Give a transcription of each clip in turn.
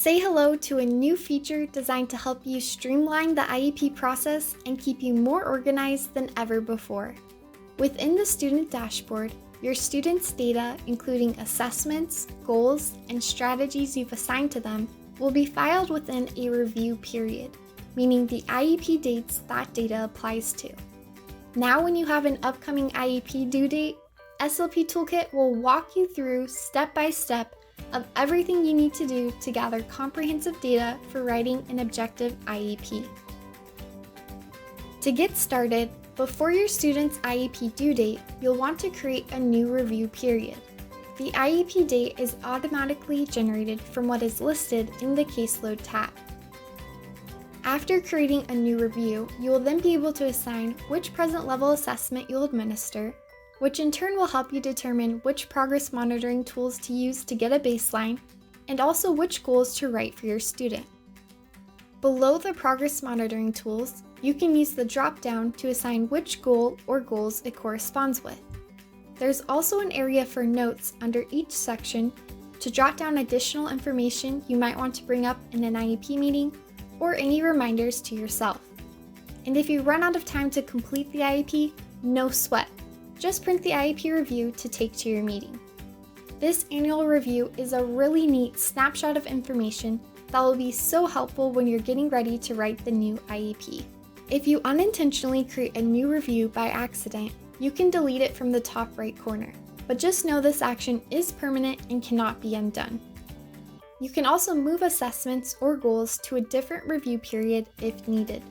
Say hello to a new feature designed to help you streamline the IEP process and keep you more organized than ever before. Within the student dashboard, your students' data, including assessments, goals, and strategies you've assigned to them, will be filed within a review period, meaning the IEP dates that data applies to. Now when you have an upcoming IEP due date, SLP Toolkit will walk you through step by step of everything you need to do to gather comprehensive data for writing an Objective Iep. To get started, before your student's IEP due date, you'll want to create a new review period. The IEP date is automatically generated from what is listed in the Caseload tab. After creating a new review, you will then be able to assign which present level assessment you'll administer, which in turn will help you determine which progress monitoring tools to use to get a baseline, and also which goals to write for your student. Below the progress monitoring tools, you can use the drop-down to assign which goal or goals it corresponds with. There's also an area for notes under each section to jot down additional information you might want to bring up in an IEP meeting or any reminders to yourself. And if you run out of time to complete the IEP, no sweat. Just print the IEP review to take to your meeting. This annual review is a really neat snapshot of information that will be so helpful when you're getting ready to write the new IEP. If you unintentionally create a new review by accident, you can delete it from the top right corner, but just know this action is permanent and cannot be undone. You can also move assessments or goals to a different review period if needed.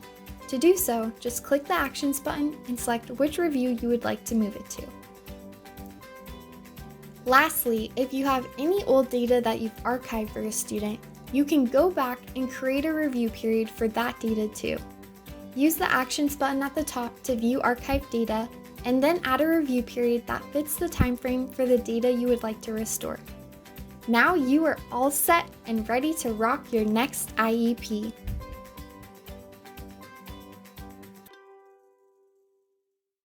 To do so, just click the Actions button and select which review you would like to move it to. Lastly, if you have any old data that you've archived for a student, you can go back and create a review period for that data too. Use the Actions button at the top to view archived data, and then add a review period that fits the time frame for the data you would like to restore. Now you are all set and ready to rock your next IEP.